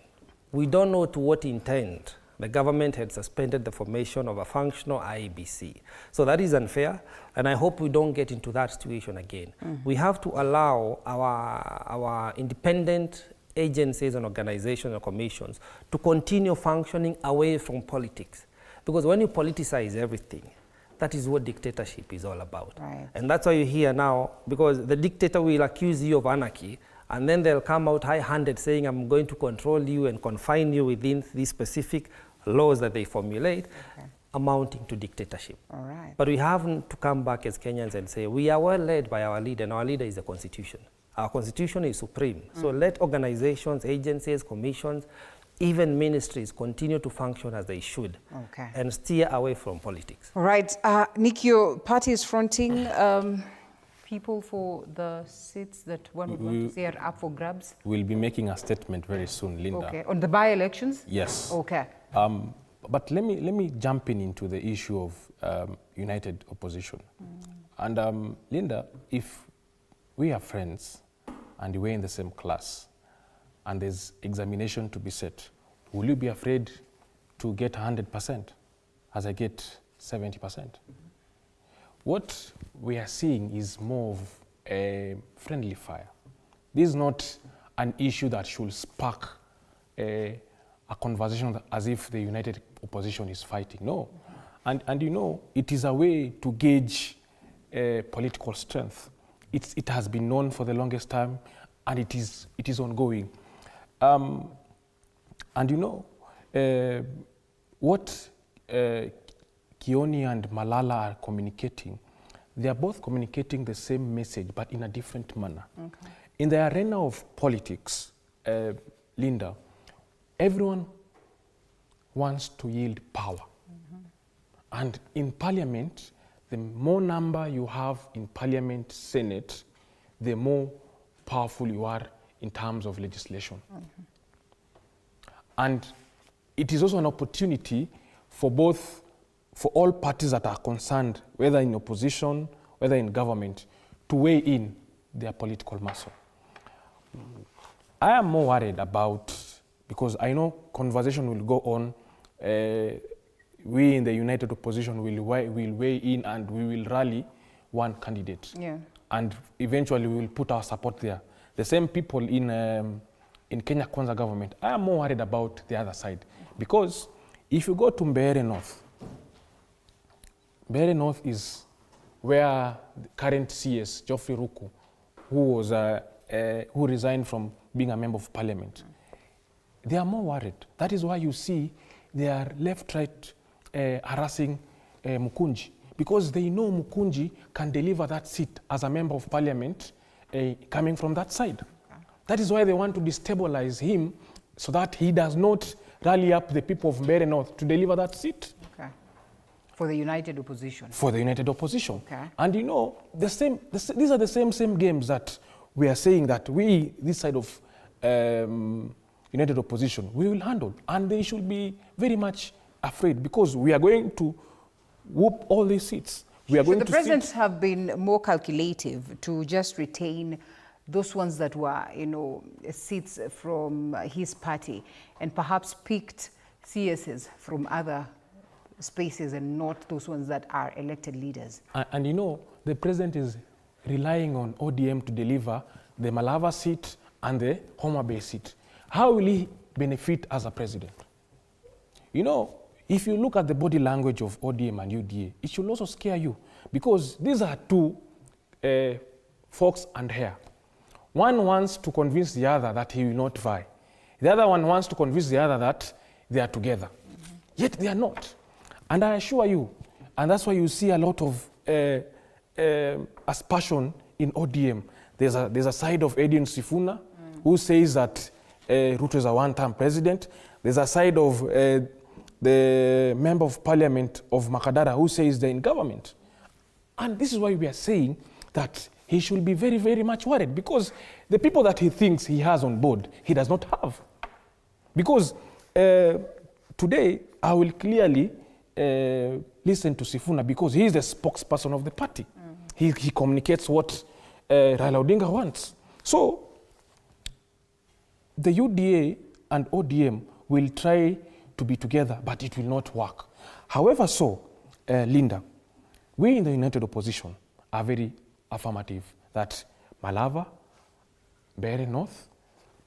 we don't know to what intent the government had suspended the formation of a functional IEBC. So that is unfair, and I hope we don't get into that situation again. We have to allow our independent agencies and organizations and commissions to continue functioning away from politics. Because when you politicize everything, that is what dictatorship is all about. And that's why you hear now, because the dictator will accuse you of anarchy, and then they'll come out high-handed saying, I'm going to control you and confine you within these specific laws that they formulate, amounting to dictatorship. But we have to come back as Kenyans and say, we are well led by our leader, and our leader is the Constitution. Our Constitution is supreme. So let organizations, agencies, commissions even ministries continue to function as they should and steer away from politics. All right. Nick, your party is fronting people for the seats that one would want to say are up for grabs? We'll be making a statement very soon, Linda. Okay. On the by-elections? Yes. Okay. But let me jump into the issue of united opposition. And Linda, if we are friends and we're in the same class and there's examination to be set, will you be afraid to get 100% as I get 70%? What we are seeing is more of a friendly fire. This is not an issue that should spark a conversation as if the united opposition is fighting. No. And you know, it is a way to gauge political strength. It has been known for the longest time, and it is ongoing. And you know, what Kioni and Malala are communicating, they are both communicating the same message, but in a different manner. In the arena of politics, Linda, everyone wants to yield power. And in parliament, the more number you have in parliament, Senate, the more powerful you are in terms of legislation. And it is also an opportunity for all parties that are concerned, whether in opposition, whether in government, to weigh in their political muscle. I am more worried about, because I know conversation will go on, we in the united opposition will weigh in and we will rally one candidate. And eventually we will put our support there. The same people in Kenya Kwanza government, I am more worried about the other side. Because if you go to Mbeere North is where the current CS, Geoffrey Ruku, who resigned from being a member of parliament, they are more worried. That is why you see they are left-right harassing Mukunji, because they know Mukunji can deliver that seat as a member of parliament coming from that side. That is why they want to destabilize him so that he does not rally up the people of Mbeere North to deliver that seat. For the united opposition. For the united opposition. And you know, these are the same games that we are saying that we, this side of united opposition, we will handle. And they should be very much afraid, because we are going to whoop all these seats. We are going the to presidents have been more calculative to just retain those ones that were, you know, seats from his party, and perhaps picked CSs from other spaces and not those ones that are elected leaders. And you know, the president is relying on ODM to deliver the Malava seat and the Homa Bay seat. How will he benefit as a president? You know, if you look at the body language of ODM and UDA, it should also scare you, because these are two fox and hare. One wants to convince the other that he will not vie. The other one wants to convince the other that they are together. Yet they are not. And I assure you, and that's why you see a lot of aspersion in ODM. There's a side of Edwin Sifuna who says that Ruto is a one-term president. There's a side of the member of parliament of Makadara who says they're in government. And this is why we are saying that he should be very, very much worried, because the people that he thinks he has on board, he does not have. Because today, I will clearly listen to Sifuna, because he is the spokesperson of the party. He communicates what Raila Odinga wants. So, the UDA and ODM will try to be together, but it will not work. However Linda, we in the united opposition are very affirmative that Malava, Mbeere North,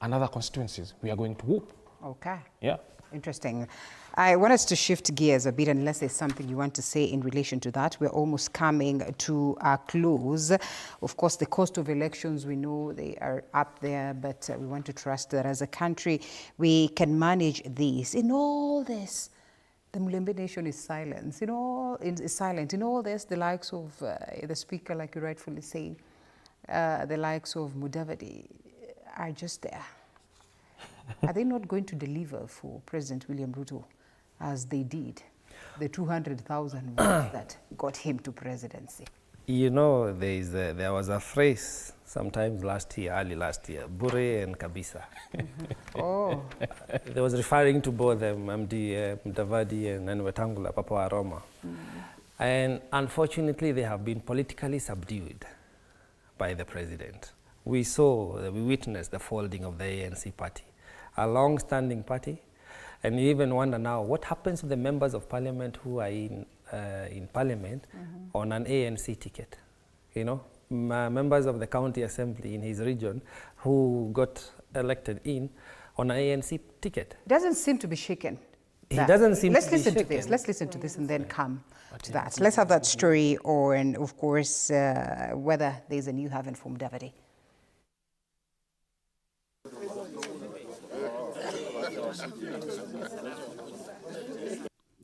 and other constituencies, we are going to whoop. Okay. Yeah. Interesting. I want us to shift gears a bit, unless there's something you want to say in relation to that. We're almost coming to a close. Of course, the cost of elections, we know they are up there, but we want to trust that as a country, we can manage these. In all this, the Mulembe nation is silent. Is silent. In all this, the likes of the speaker, like you rightfully say, the likes of Mudavadi are just there. Are they not going to deliver for President William Ruto as they did the 200,000 votes that got him to presidency? You know, there was a phrase sometimes early last year, Bure and Kabisa. Oh. They was referring to both them, MD Mudavadi and Wetangula, Papa Aroma. And unfortunately, they have been politically subdued by the president. We witnessed the folding of the ANC party, a long-standing party. And you even wonder now, what happens to the members of parliament who are in parliament on an ANC ticket? You know, members of the county assembly in his region who got elected on an ANC ticket. It doesn't seem to be shaken. He doesn't seem Let's to be listen shaken. to this. Let's listen to this and then come to that. Let's have that story, and of course, whether there's a new haven for Mudavadi.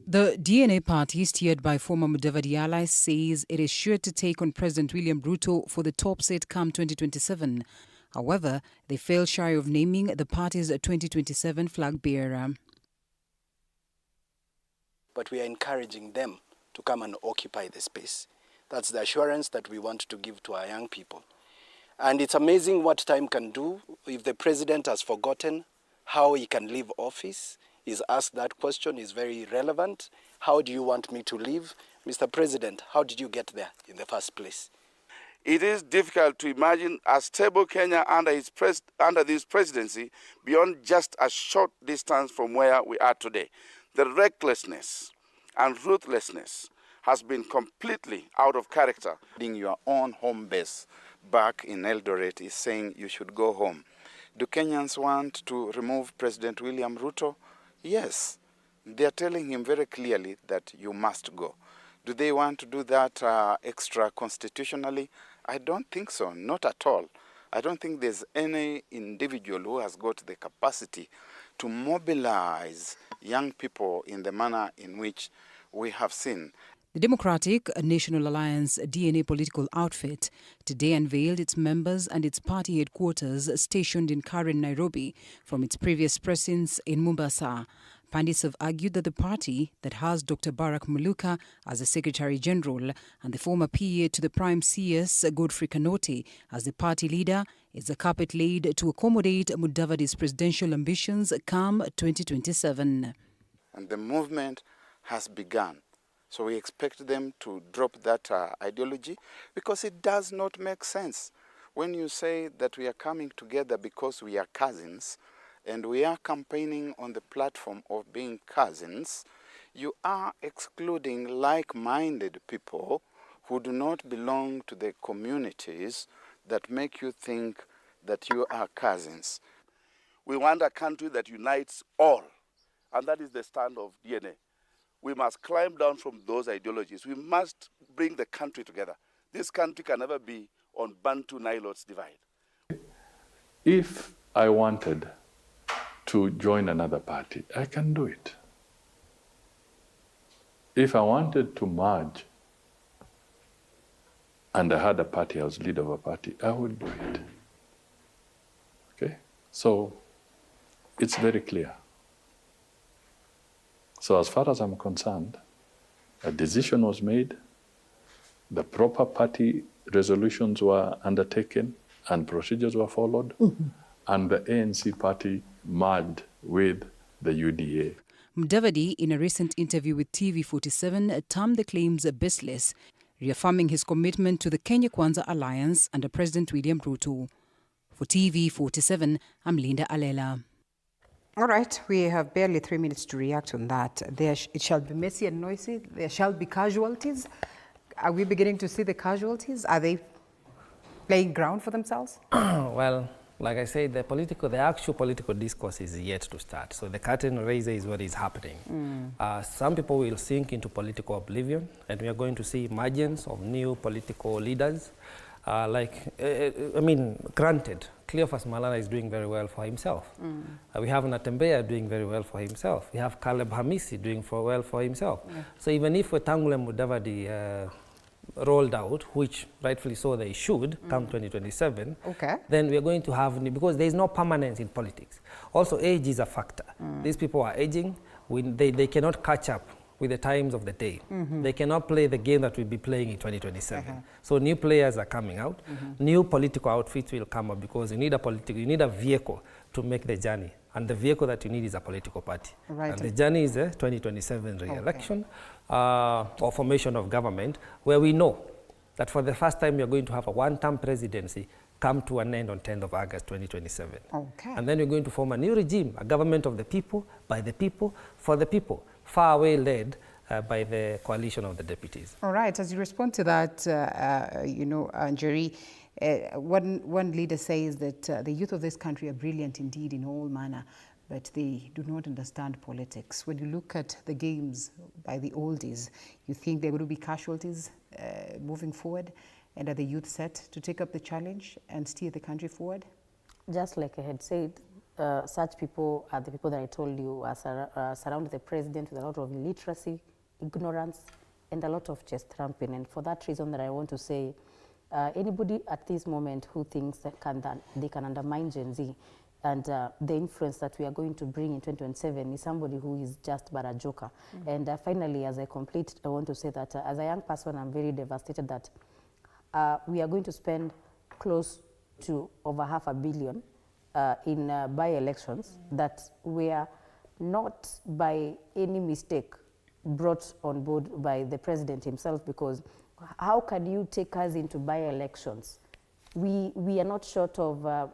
The DNA party, steered by former Mudavadi allies, says it is sure to take on President William Ruto for the top seat come 2027. However, they fell shy of naming the party's 2027 flag bearer. But we are encouraging them to come and occupy the space. That's the assurance that we want to give to our young people. And it's amazing what time can do. If the president has forgotten how he can leave office, is asked that question, is very relevant. How do you want me to leave? Mr. President, how did you get there in the first place? It is difficult to imagine a stable Kenya under this presidency beyond just a short distance from where we are today. The recklessness and ruthlessness has been completely out of character. Your own home base back in Eldoret is saying you should go home. Do Kenyans want to remove President William Ruto? Yes, they are telling him very clearly that you must go. Do they want to do that extra constitutionally? I don't think so, not at all. I don't think there's any individual who has got the capacity to mobilize young people in the manner in which we have seen. The Democratic National Alliance DNA political outfit today unveiled its members and its party headquarters stationed in Karen, Nairobi, from its previous presence in Mombasa. Pandits have argued that the party that has Dr. Barack Muluka as the Secretary General and the former PA to the Prime CS Godfrey Kanoti as the party leader is a carpet laid to accommodate Mudavadi's presidential ambitions come 2027. And the movement has begun. So we expect them to drop that ideology, because it does not make sense. When you say that we are coming together because we are cousins and we are campaigning on the platform of being cousins, you are excluding like-minded people who do not belong to the communities that make you think that you are cousins. We want a country that unites all, and that is the stand of DNA. We must climb down from those ideologies. We must bring the country together. This country can never be on Bantu Nilotes divide. If I wanted to join another party, I can do it. If I wanted to merge and I had a party, I was leader of a party, I would do it. Okay? So it's very clear. So as far as I'm concerned, a decision was made, the proper party resolutions were undertaken and procedures were followed, and the ANC party merged with the UDA. Mudavadi, in a recent interview with TV47, termed the claims baseless, reaffirming his commitment to the Kenya Kwanza alliance under President William Ruto. For TV47, I'm Linda Alela. All right, we have barely 3 minutes to react on that. It shall be messy and noisy. There shall be casualties. Are we beginning to see the casualties? Are they playing ground for themselves? Well, like I said, the actual political discourse is yet to start. So the curtain raiser is what is happening. Some people will sink into political oblivion, and we are going to see emergence of new political leaders. Granted, Cleophas Malala is doing very well for himself. We have Natembeya doing very well for himself. We have Caleb Hamisi doing well for himself. So even if Wetangula Mudavadi rolled out, which rightfully so they should come 2027, okay, then we are going to have, because there is no permanence in politics. Also, age is a factor. These people are aging. They cannot catch up with the times of the day. They cannot play the game that we'll be playing in 2027. So new players are coming out. New political outfits will come up, because you need a vehicle to make the journey. And the vehicle that you need is a political party. Right. And the journey is a 2027 re-election or formation of government, where we know that for the first time we are going to have a one-term presidency come to an end on 10th of August 2027. Okay. And then we're going to form a new regime, a government of the people, by the people, for the people, far away led by the coalition of the deputies. All right, as you respond to that, you know, Njeri, one leader says that the youth of this country are brilliant indeed in all manner, but they do not understand politics. When you look at the games by the oldies, you think there will be casualties moving forward? And are the youth set to take up the challenge and steer the country forward? Just like I had said, such people are the people that I told you are surround the president with a lot of illiteracy, ignorance, and a lot of chest thumping. And for that reason that I want to say, anybody at this moment who thinks that they can undermine Gen Z and the influence that we are going to bring in 2027 is somebody who is just but a joker. And finally, as I complete, I want to say that as a young person, I'm very devastated that we are going to spend close to over $500 million in by-elections that were not by any mistake brought on board by the president himself, because how can you take us into by-elections? We are not short of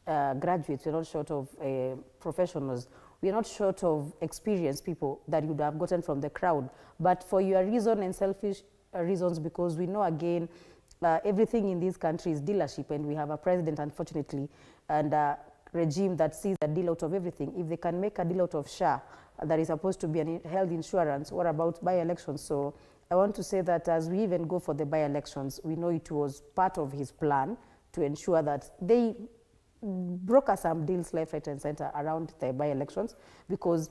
graduates, we're not short of professionals, we are not short of experienced people that you would have gotten from the crowd. But for your reason and selfish reasons, because we know again, everything in this country is dealership, and we have a president, unfortunately, and a regime that sees a deal out of everything. If they can make a deal out of SHA that is supposed to be a health insurance, what about by-elections? So I want to say that as we even go for the by-elections, we know it was part of his plan to ensure that they broker some deals left, right, and center around the by-elections, because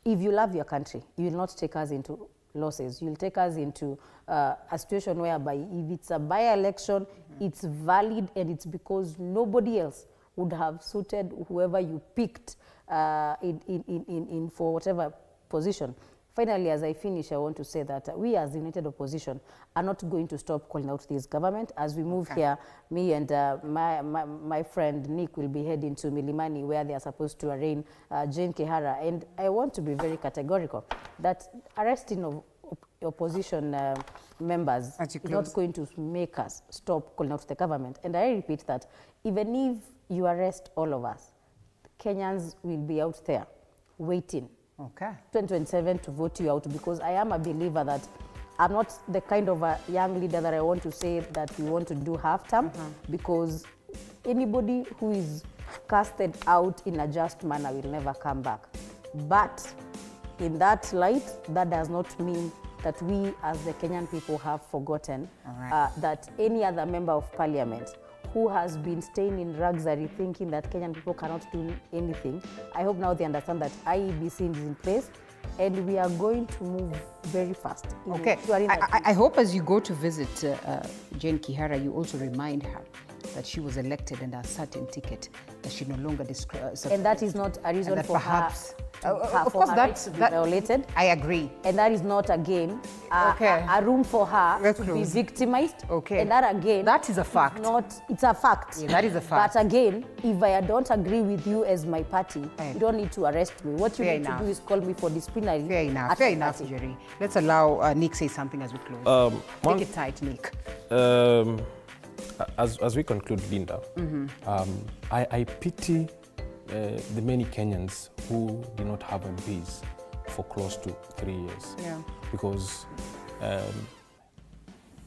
if you love your country, you will not take us into losses. You'll take us into a situation whereby if it's a by-election, it's valid, and it's because nobody else would have suited whoever you picked in for whatever position. Finally, as I finish, I want to say that we as the United Opposition are not going to stop calling out this government. As we move here, me and my friend Nick will be heading to Milimani, where they are supposed to arraign Jane Kihara. And I want to be very categorical that arresting of opposition members is not going to make us stop calling out the government. And I repeat that even if you arrest all of us, Kenyans will be out there waiting 2027 to vote you out, because I am a believer that I'm not the kind of a young leader that I want to say that we want to do half-term, because anybody who is casted out in a just manner will never come back. But in that light, that does not mean that we as the Kenyan people have forgotten that any other member of parliament who has been staying in luxury thinking that Kenyan people cannot do anything, I hope now they understand that IEBC is in place and we are going to move very fast. Okay, I hope as you go to visit Jane Kihara, you also remind her that she was elected under a certain ticket, that she no longer and that is not a reason for perhaps of course that's violated. I agree. And that is not again a room for her to be victimized. And that again, that is a fact. It's a fact. Yeah, that is a fact. But again, if I don't agree with you as my party, you don't need to arrest me. What you need to do is call me for disciplinary. Fair enough. Fair enough, Jerry. Let's allow Nick say something as we close. Take it tight, Nick. As we conclude, Linda, I pity the many Kenyans who do not have MPs for close to 3 years. Yeah. Because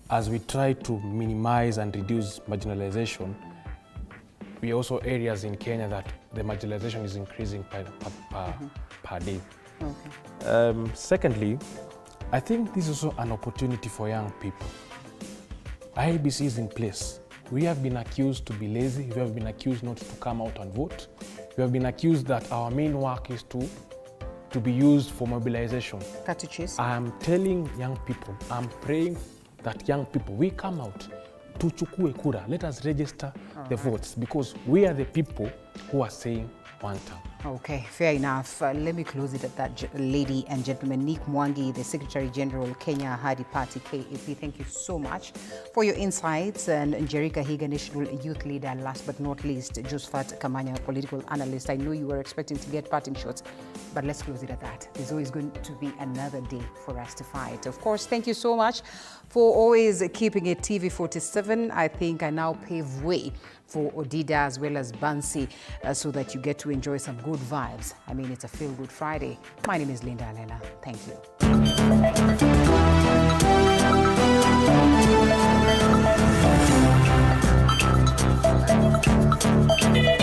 as we try to minimize and reduce marginalization, we also areas in Kenya that the marginalization is increasing per day. Secondly, I think this is also an opportunity for young people. IEBC is in place. We have been accused to be lazy. We have been accused not to come out and vote. We have been accused that our main work is to be used for mobilization. Cut to chase. I am telling young people, I'm praying that young people, we come out, tuchukue kura, let us register the votes, because we are the people who are saying one term. Okay, fair enough. Let me close it at that, lady and gentlemen. Nick Mwangi, the Secretary General, Kenya Hadi Party, KAP, thank you so much for your insights. And Jerika Higa, National Youth Leader, last but not least, Josephat Kamanya, political analyst. I know you were expecting to get parting shots, but let's close it at that. There's always going to be another day for us to fight. Of course, thank you so much for always keeping it TV47. I think I now pave way for Odida as well as Bansi so that you get to enjoy some good vibes. I mean, it's a feel-good Friday. My name is Linda Alela. Thank you.